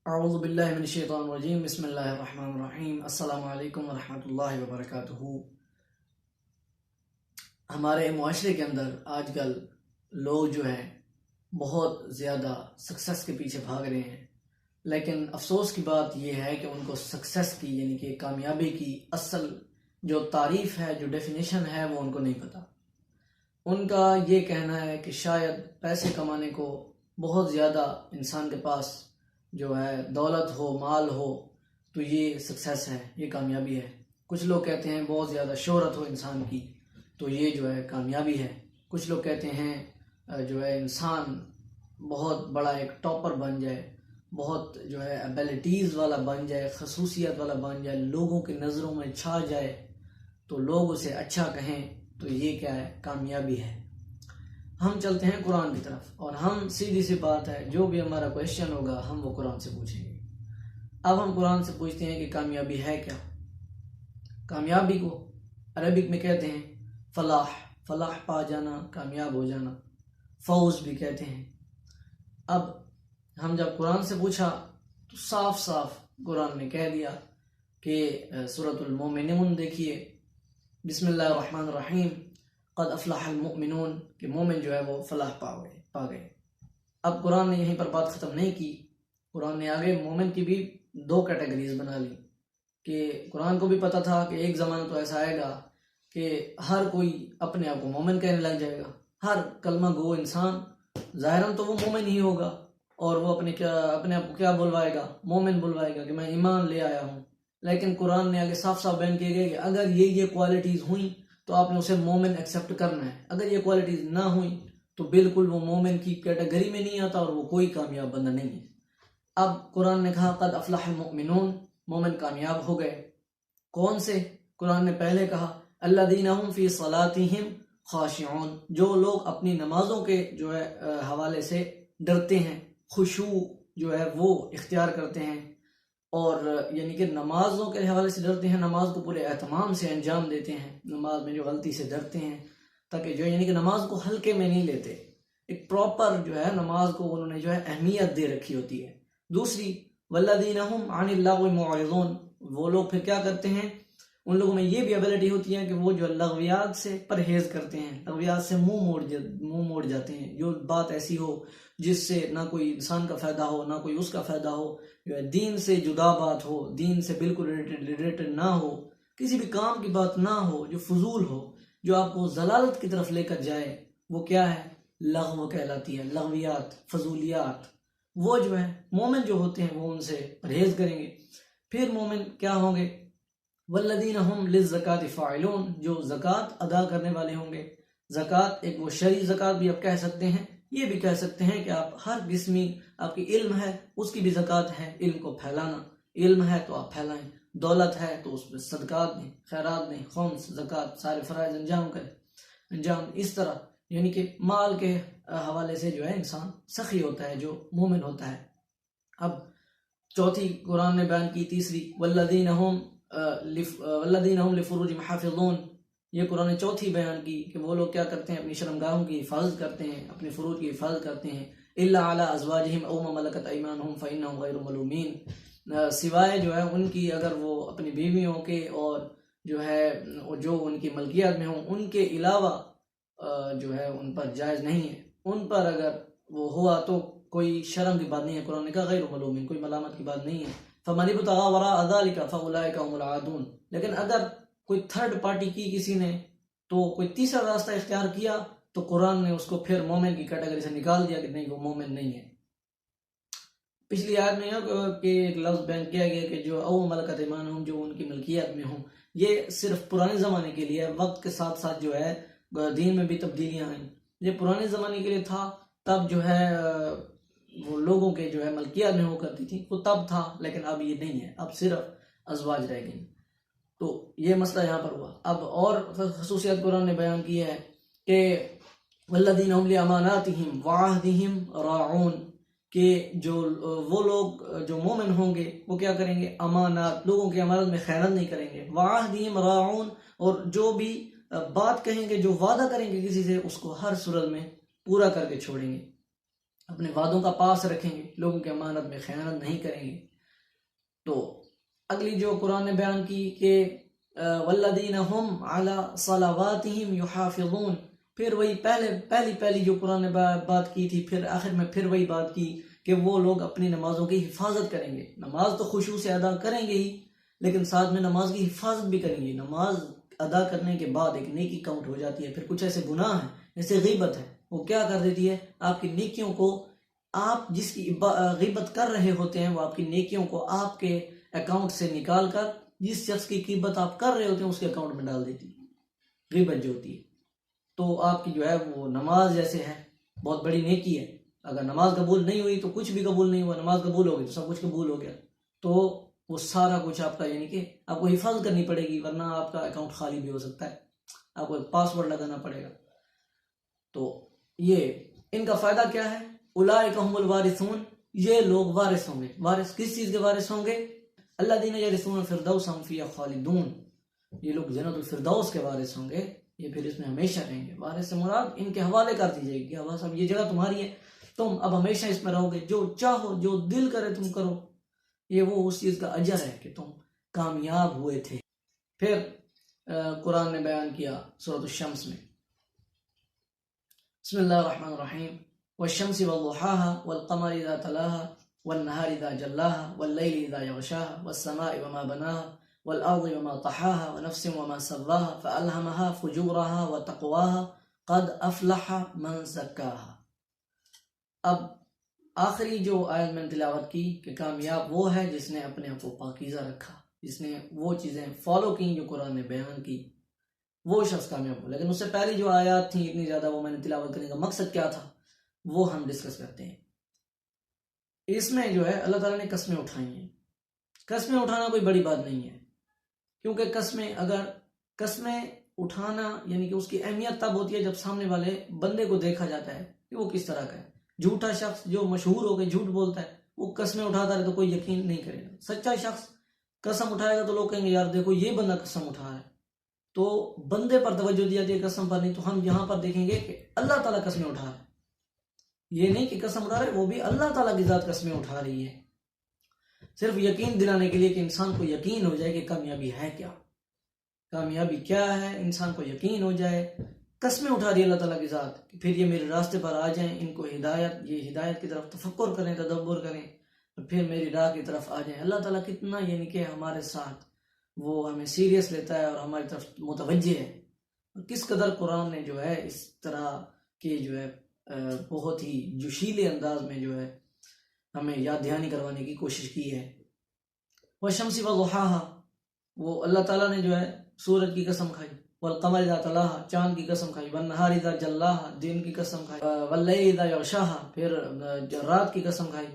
اعوذ باللہ من الشیطان الرجیم بسم اللہ الرحمن الرحیم السلام علیکم ورحمۃ اللہ وبرکاتہ۔ ہمارے معاشرے کے اندر آج کل لوگ جو ہیں بہت زیادہ سکسیس کے پیچھے بھاگ رہے ہیں، لیکن افسوس کی بات یہ ہے کہ ان کو سکسیس کی یعنی کہ کامیابی کی اصل جو تعریف ہے، جو ڈیفینیشن ہے، وہ ان کو نہیں پتہ۔ ان کا یہ کہنا ہے کہ شاید پیسے کمانے کو بہت زیادہ انسان کے پاس جو ہے دولت ہو، مال ہو تو یہ سکسیس ہے، یہ کامیابی ہے۔ کچھ لوگ کہتے ہیں بہت زیادہ شہرت ہو انسان کی تو یہ جو ہے کامیابی ہے۔ کچھ لوگ کہتے ہیں جو ہے انسان بہت بڑا ایک ٹاپر بن جائے، بہت جو ہے ایبیلٹیز والا بن جائے، خصوصیت والا بن جائے، لوگوں کی نظروں میں چھا جائے تو لوگ اسے اچھا کہیں تو یہ کیا ہے؟ کامیابی ہے۔ ہم چلتے ہیں قرآن کی طرف اور ہم سیدھی سی بات ہے، جو بھی ہمارا کویشچن ہوگا ہم وہ قرآن سے پوچھیں گے۔ اب ہم قرآن سے پوچھتے ہیں کہ کامیابی ہے کیا؟ کامیابی کو عربک میں کہتے ہیں فلاح، فلاح پا جانا، کامیاب ہو جانا، فوز بھی کہتے ہیں۔ اب ہم جب قرآن سے پوچھا تو صاف صاف قرآن نے کہہ دیا کہ سورۃ المومنون دیکھیے، بسم اللہ الرحمن الرحیم، قد افلح المؤمنون، کہ مومن جو ہے وہ فلاح پا گئے۔ اب قرآن نے یہیں پر بات ختم نہیں کی، قرآن نے آگے مومن کی بھی دو کیٹیگریز بنا لی کہ قرآن کو بھی پتہ تھا کہ ایک زمانہ تو ایسا آئے گا کہ ہر کوئی اپنے آپ کو مومن کہنے لگ جائے گا، ہر کلمہ گو انسان ظاہراً تو وہ مومن ہی ہوگا اور وہ اپنے آپ کو کیا بلوائے گا؟ مومن بلوائے گا کہ میں ایمان لے آیا ہوں۔ لیکن قرآن نے آگے صاف صاف بیان کیے گئے کہ اگر یہ کوالٹیز ہوئیں تو آپ نے اسے مومن ایکسیپٹ کرنا ہے، اگر یہ کوالٹیز نہ ہوئیں تو بالکل وہ مومن کی کیٹیگری میں نہیں آتا اور وہ کوئی کامیاب بندہ نہیں ہے۔ اب قرآن نے کہا قد افلح المؤمنون، مومن کامیاب ہو گئے۔ کون سے؟ قرآن نے پہلے کہا الذین هم فی صلاتہم خاشعون، جو لوگ اپنی نمازوں کے جو ہے حوالے سے ڈرتے ہیں، خشوع جو ہے وہ اختیار کرتے ہیں، اور یعنی کہ نمازوں کے حوالے سے ڈرتے ہیں، نماز کو پورے اہتمام سے انجام دیتے ہیں، نماز میں جو غلطی سے ڈرتے ہیں، تاکہ جو یعنی کہ نماز کو ہلکے میں نہیں لیتے، ایک پراپر جو ہے نماز کو انہوں نے جو ہے اہمیت دے رکھی ہوتی ہے۔ دوسری والذین هم عن اللغو معرضون، وہ لوگ پھر کیا کرتے ہیں؟ ان لوگوں میں یہ بھی ایبلٹی ہوتی ہے کہ وہ جو لغویات سے پرہیز کرتے ہیں، لغویات سے منہ موڑ جاتے ہیں، جو بات ایسی ہو جس سے نہ کوئی انسان کا فائدہ ہو نہ کوئی اس کا فائدہ ہو، دین سے جدا بات ہو، دین سے بالکل ریلیٹڈ نہ ہو، کسی بھی کام کی بات نہ ہو، جو فضول ہو، جو آپ کو ضلالت کی طرف لے کر جائے، وہ کیا ہے؟ لغو کہلاتی ہے، لغویات، فضولیات۔ وہ جو ہے مومن جو ہوتے ہیں وہ ان سے پرہیز کریں گے۔ پھر مومن کیا ہوں گے؟ والذین هم للزکاۃ فاعلون، جو زکوٰۃ ادا کرنے والے ہوں گے۔ زکوٰۃ ایک وہ شرعی زکوٰۃ بھی آپ کہہ سکتے ہیں، یہ بھی کہہ سکتے ہیں کہ آپ ہر قسمی آپ کی علم ہے اس کی بھی زکوٰۃ ہے، علم کو پھیلانا، علم ہے تو آپ پھیلائیں، دولت ہے تو اس پہ صدقات دیں، خیرات دیں، خمس، زکوٰۃ، سارے فرائض انجام اس طرح، یعنی کہ مال کے حوالے سے جو ہے انسان سخی ہوتا ہے جو مومن ہوتا ہے۔ اب چوتھی قرآن نے بیان کی، تیسری والذین هم لفروجہم حافظون، یہ قرآن نے چوتھی بیان کی کہ وہ لوگ کیا کرتے ہیں؟ اپنی شرمگاہوں کی حفاظت کرتے ہیں، اپنے فروج کی حفاظت کرتے ہیں۔ الا علی ازواجہم او ما ملکت ایمانہم فانہم غیر ملومین، سوائے جو ہے ان کی اگر وہ اپنی بیویوں کے اور جو ہے جو ان کی ملکیت میں ہوں، ان کے علاوہ جو ہے ان پر جائز نہیں ہے، ان پر اگر وہ ہوا تو کوئی شرم کی بات نہیں ہے۔ قرآن نے کہا غیر ملومین، کوئی ملامت کی بات نہیں ہے۔ فمن ابتغى وراء ذلك فاولئک هم العادون، لیکن اگر کوئی تھرڈ پارٹی کی کسی نے تو کوئی تیسرا راستہ اختیار کیا تو قرآن نے اس کو پھر مومن کی کیٹیگری سے نکال دیا کہ نہیں، وہ مومن نہیں ہے۔ پچھلی آیت میں کہ ایک لفظ بیان کیا گیا کہ جو او ملکت ایمانہم، جو ان کی ملکیت میں ہوں، یہ صرف پرانے زمانے کے لیے، وقت کے ساتھ ساتھ جو ہے دین میں بھی تبدیلیاں آئیں۔ یہ پرانے زمانے کے لیے تھا، تب جو ہے وہ لوگوں کے جو ہے ملکیت میں ہو کرتی تھی، وہ تب تھا، لیکن اب یہ نہیں ہے، اب صرف ازواج رہ گئی۔ تو یہ مسئلہ یہاں پر ہوا۔ اب اور خصوصیت قرآن نے بیان کی ہے کہ والذین هم لاماناتہم وعہدہم راعون، کہ جو وہ لوگ جو مومن ہوں گے وہ کیا کریں گے؟ امانات، لوگوں کی امانت میں خیانت نہیں کریں گے۔ وعہدہم راعون، اور جو بھی بات کہیں گے، جو وعدہ کریں گے کسی سے، اس کو ہر صورت میں پورا کر کے چھوڑیں گے۔ اپنے وعدوں کا پاس رکھیں گے، لوگوں کی امانت میں خیانت نہیں کریں گے۔ تو اگلی جو قرآن نے بیان کی کہ والذین هم علی صلواتہم یحافظون، پھر وہی پہلی جو قرآن نے بات کی تھی، پھر آخر میں پھر وہی بات کی کہ وہ لوگ اپنی نمازوں کی حفاظت کریں گے۔ نماز تو خشوع سے ادا کریں گے ہی، لیکن ساتھ میں نماز کی حفاظت بھی کریں گے۔ نماز ادا کرنے کے بعد ایک نیکی کاؤنٹ ہو جاتی ہے۔ پھر کچھ ایسے گناہ ہیں جیسے غیبت ہے، وہ کیا کر دیتی ہے؟ آپ کی نیکیوں کو، آپ جس کی غیبت کر رہے ہوتے ہیں وہ آپ کی نیکیوں کو آپ کے اکاؤنٹ سے نکال کر جس شخص کی غیبت آپ کر رہے ہوتے ہیں اس کے اکاؤنٹ میں ڈال دیتی ہے، غیبت جو ہوتی ہے۔ تو آپ کی جو ہے وہ نماز جیسے ہے بہت بڑی نیکی ہے۔ اگر نماز قبول نہیں ہوئی تو کچھ بھی قبول نہیں ہوا، نماز قبول ہو گئی تو سب کچھ قبول ہو گیا۔ تو وہ سارا کچھ آپ کا، یعنی کہ آپ کو حفاظت کرنی پڑے گی، ورنہ آپ کا اکاؤنٹ خالی بھی ہو سکتا ہے، آپ کو ایک پاس ورڈ لگانا پڑے گا۔ تو یہ ان کا فائدہ کیا ہے؟ اولئک هم الوارثون، یہ لوگ وارث ہوں گے۔ وارث کس چیز کے وارث ہوں گے؟ الذین یرثون الفردوس هم فیہا خالدون، یہ لوگ جنت الفردوس کے وارث ہوں گے، یہ پھر اس میں ہمیشہ رہیں گے۔ وارث سے مراد ان کے حوالے کر دی جائے گی کہ اب صاحب یہ جگہ تمہاری ہے، تم اب ہمیشہ اس میں رہو گے، جو چاہو جو دل کرے تم کرو۔ یہ وہ اس چیز کا اجر ہے کہ تم کامیاب ہوئے تھے۔ پھر قرآن نے بیان کیا سورۃ الشمس میں، بسم اللہ الرحمن الرحیم، والشمس وضحاها والقمر اذا تلاها والنهار اذا جلاها والليل اذا يغشاها والسماء وما بناها والارض وما طحاها ونفس وما سواها فالهمها فجورها وتقواها قد افلح من زكاها۔ اب آخری جو آیت میں نے تلاوت کی کہ کامیاب وہ ہے جس نے اپنے آپ کو پاکیزہ رکھا، جس نے وہ چیزیں فالو کی جو قرآن نے بیان کی، وہ شخص کامیاب ہو۔ لیکن اس سے پہلی جو آیات تھیں اتنی زیادہ، وہ میں نے تلاوت کرنے کا مقصد کیا تھا وہ ہم ڈسکس کرتے ہیں۔ اس میں جو ہے اللہ تعالیٰ نے قسمیں اٹھائی ہیں۔ قسمیں اٹھانا کوئی بڑی بات نہیں ہے، کیونکہ قسمیں اٹھانا یعنی کہ اس کی اہمیت تب ہوتی ہے جب سامنے والے بندے کو دیکھا جاتا ہے کہ وہ کس طرح کا ہے۔ جھوٹا شخص جو مشہور ہو کے جھوٹ بولتا ہے وہ قسمیں اٹھاتا رہے تو کوئی یقین نہیں کرے گا۔ سچا شخص قسم اٹھائے گا تو لوگ کہیں گے یار دیکھو یہ بندہ قسم اٹھا رہا ہے، تو بندے پر توجہ دی جاتی ہے قسم پر نہیں۔ تو ہم یہاں پر دیکھیں گے کہ اللہ تعالیٰ قسمیں اٹھا رہا ہے، یہ نہیں کہ قسم اٹھا رہے، وہ بھی اللہ تعالیٰ کی ذات قسمیں اٹھا رہی ہے، صرف یقین دلانے کے لیے کہ انسان کو یقین ہو جائے کہ کامیابی ہے کیا، کامیابی کیا ہے، انسان کو یقین ہو جائے۔ قسمیں اٹھا دی اللہ تعالیٰ کی ذات کہ پھر یہ میرے راستے پر آ جائیں، ان کو ہدایت کی طرف تفکر کریں، تدبر کریں، اور پھر میری راہ کی طرف آ جائیں۔ اللہ تعالیٰ کتنا یعنی کہ ہمارے ساتھ وہ ہمیں سیریس لیتا ہے اور ہماری طرف متوجہ ہے۔ کس قدر قرآن نے جو ہے اس طرح کے جو ہے بہت ہی جوشیلے انداز میں جو ہے ہمیں یاد دہانی کروانے کی کوشش کی ہے۔ والشمس وضحاها، وہ اللہ تعالیٰ نے جو ہے سورج کی قسم کھائی، والقمر اذا تلاها، چاند کی قسم کھائی، والنہار اذا جلاها، دن کی قسم کھائی، واللیل اذا یغشاها، پھر رات کی قسم کھائی،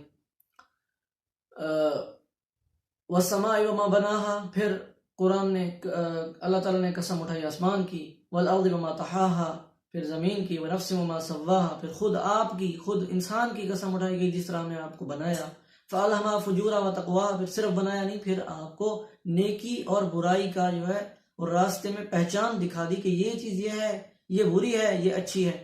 والسماء وما بناها، پھر قرآن نے اللہ تعالیٰ نے قسم اٹھائی آسمان کی، والارض وما طحاها، پھر زمین کی، ونفس وما سواها، پھر خود آپ کی، خود انسان کی قسم اٹھائی گئی جس طرح میں آپ کو بنایا، فالہمها فجورها وتقواها، پھر صرف بنایا نہیں، پھر آپ کو نیکی اور برائی کا جو ہے اور راستے میں پہچان دکھا دی کہ یہ چیز یہ ہے، یہ بری ہے، یہ اچھی ہے۔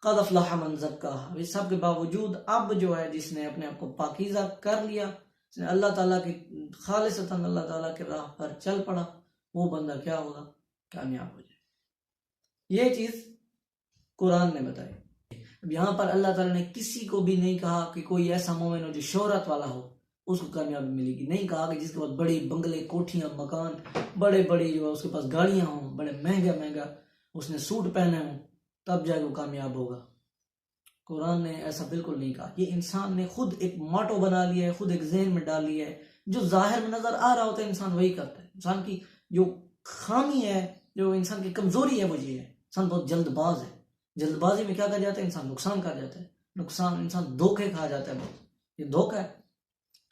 قد افلح من زکاها، اس سب کے باوجود اب جو ہے جس نے اپنے آپ کو پاکیزہ کر لیا، جس نے اللہ تعالیٰ کی خالصتاً اللہ تعالیٰ کے راہ پر چل پڑا، وہ بندہ کیا ہوگا؟ کامیاب ہو جائے۔ یہ چیز قرآن نے بتائی۔ اب یہاں پر اللہ تعالیٰ نے کسی کو بھی نہیں کہا کہ کوئی ایسا مومن ہو جو شہرت والا ہو اس کو کامیابی ملے گی، نہیں کہا کہ جس کے پاس بڑی بنگلے، کوٹھیاں، مکان، بڑے جو ہے اس کے پاس گاڑیاں ہوں، بڑے مہنگا اس نے سوٹ پہنے ہوں تب جا کے وہ کامیاب ہوگا۔ قرآن نے ایسا بالکل نہیں کہا۔ یہ انسان نے خود ایک ماٹو بنا لیا ہے، خود ایک ذہن میں ڈال لیا ہے، جو ظاہر میں نظر آ رہا ہوتا ہے انسان وہی کرتا ہے۔ انسان کی جو خامی ہے، جو انسان کی کمزوری ہے وہ یہ ہے، انسان بہت جلد باز ہے۔ جلد بازی میں کیا کہا جاتا ہے؟ انسان نقصان کہا جاتا ہے، انسان دھوکے کھا جاتا ہے بہت۔ یہ دھوکہ ہے۔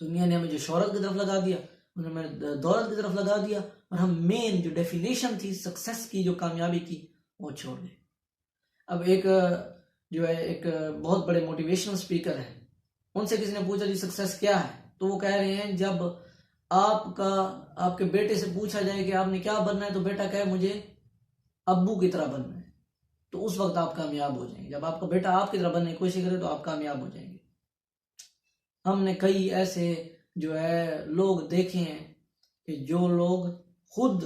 دنیا نے ہمیں جو شہرت کی طرف لگا دیا، انہوں نے ہمیں دولت کی طرف لگا دیا، اور ہم مین جو ڈیفینیشن تھی سکسیس کی، جو کامیابی کی، وہ چھوڑ گئے۔ اب ایک جو ہے ایک بہت بڑے موٹیویشنل اسپیکر ہیں، ان سے کسی نے پوچھا جی سکسیس کیا ہے؟ تو وہ کہہ رہے ہیں جب آپ کے بیٹے سے پوچھا جائے کہ آپ نے کیا بننا ہے تو بیٹا کہے مجھے ابو کی طرح بننا ہے، تو اس وقت آپ کامیاب ہو جائیں گے. جب آپ کا بیٹا آپ کی طرح بننے کی کوشش کرے تو آپ کامیاب ہو جائیں گے. ہم نے کئی ایسے جو ہے لوگ دیکھے ہیں کہ جو لوگ خود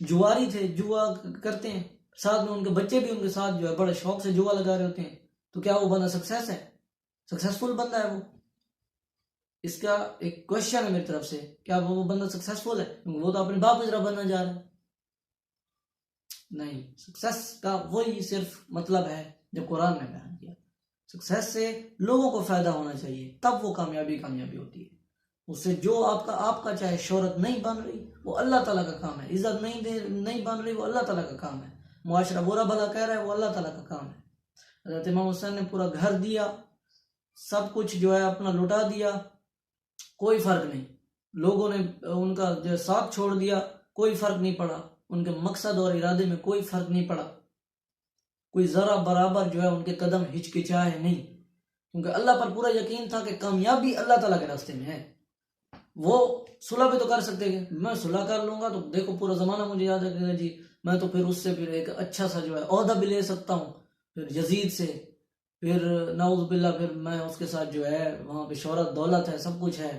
جواری تھے، جوا کرتے ہیں، ساتھ میں ان کے بچے بھی ان کے ساتھ جو ہے بڑے شوق سے جوا لگا رہے ہوتے ہیں، تو کیا وہ بندہ سکسیسفل بندہ ہے؟ وہ اس کا ایک کوشچن ہے میری طرف سے، کیا وہ بندہ سکسیسفل ہے؟ وہ تو اپنے باپ کی طرح بننا جا رہا ہے. نہیں، سکسیس کا وہی صرف مطلب ہے جو قرآن میں بیان کیا. سکسیس سے لوگوں کو فائدہ ہونا چاہیے، تب وہ کامیابی ہوتی ہے. اس سے جو آپ کا چاہے شہرت نہیں بن رہی وہ اللہ تعالیٰ کا کام ہے، عزت نہیں بن رہی وہ اللہ تعالیٰ کا کام ہے، معاشرہ برا بھلا کہہ رہا ہے وہ اللہ تعالیٰ کا کام ہے. حضرت امام حسین نے پورا گھر دیا، سب کچھ جو ہے اپنا لٹا دیا، کوئی فرق نہیں. لوگوں نے ان کا جو ساتھ چھوڑ دیا، کوئی فرق نہیں پڑا. ان کے مقصد اور ارادے میں کوئی فرق نہیں پڑا، کوئی ذرا برابر جو ہے ان کے قدم ہچکچائے نہیں، کیونکہ اللہ پر پورا یقین تھا کہ کامیابی اللہ تعالیٰ کے راستے میں ہے. وہ صلح بھی تو کر سکتے ہیں، میں صلح کر لوں گا تو دیکھو پورا زمانہ مجھے یاد رکھے گا جی، میں تو پھر اس سے پھر ایک اچھا سا جو ہے عہدہ بھی لے سکتا ہوں، پھر یزید سے، پھر نعوذ باللہ پھر میں اس کے ساتھ جو ہے وہاں پہ شہرت دولت ہے، سب کچھ ہے.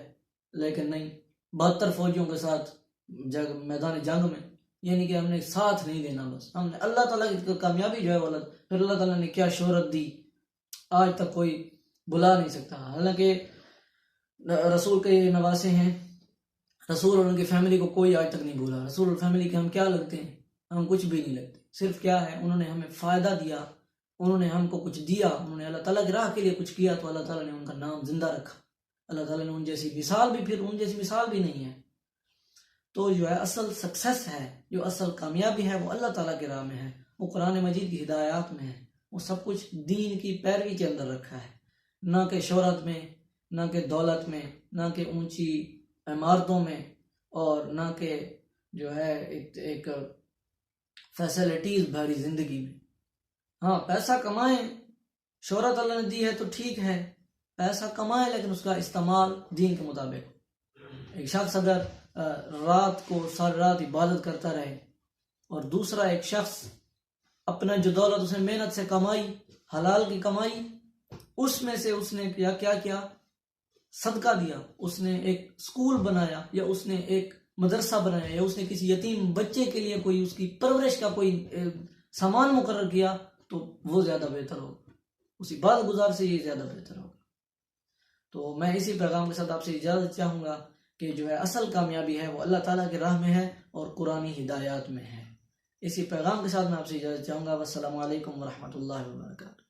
لیکن نہیں، 72 فوجیوں کے ساتھ میدان جنگ میں، یعنی کہ ہم نے ساتھ نہیں دینا، بس ہم نے اللہ تعالیٰ کی کامیابی جو ہے ولد، پھر اللہ تعالیٰ نے کیا شہرت دی آج تک کوئی بلا نہیں سکتا. حالانکہ رسول کے نواسے ہیں، رسول اور ان کی فیملی کو کوئی آج تک نہیں بھولا. رسول اور فیملی کے ہم کیا لگتے ہیں؟ ہم کچھ بھی نہیں لگتے. صرف کیا ہے، انہوں نے ہمیں فائدہ دیا، انہوں نے ہم کو کچھ دیا، انہوں نے اللہ تعالیٰ کی راہ کے لیے کچھ کیا تو اللہ تعالیٰ نے ان کا نام زندہ رکھا. اللہ تعالیٰ نے ان جیسی مثال بھی نہیں ہے. تو جو ہے اصل سکسیس ہے، جو اصل کامیابی ہے وہ اللہ تعالیٰ کی راہ میں ہے، وہ قرآن مجید کی ہدایات میں ہے. وہ سب کچھ دین کی پیروی کے اندر رکھا ہے، نہ کہ شہرت میں، نہ کہ دولت میں، نہ کہ اونچی عمارتوں میں، اور نہ کہ جو ہے ایک فیسلٹیز بھری زندگی میں. ہاں، پیسہ کمائیں، شہرت اللہ نے دی ہے تو ٹھیک ہے، پیسہ کمائیں لیکن اس کا استعمال دین کے مطابق. ایک شخص اگر رات کو ساری رات عبادت کرتا رہے، اور دوسرا ایک شخص اپنا جو دولت اس نے محنت سے کمائی، حلال کی کمائی، اس میں سے اس نے کیا صدقہ دیا، اس نے ایک سکول بنایا، یا اس نے ایک مدرسہ بنایا، یا اس نے کسی یتیم بچے کے لیے کوئی اس کی پرورش کا کوئی سامان مقرر کیا، تو وہ زیادہ بہتر ہوگا، اسی عبادت گزار سے یہ زیادہ بہتر ہوگا. تو میں اسی پیغام کے ساتھ آپ سے اجازت چاہوں گا کہ جو ہے اصل کامیابی ہے وہ اللہ تعالیٰ کی راہ میں ہے اور قرآنی ہدایات میں ہے. اسی پیغام کے ساتھ میں آپ سے اجازت چاہوں گا. والسلام علیکم ورحمۃ اللہ وبرکاتہ.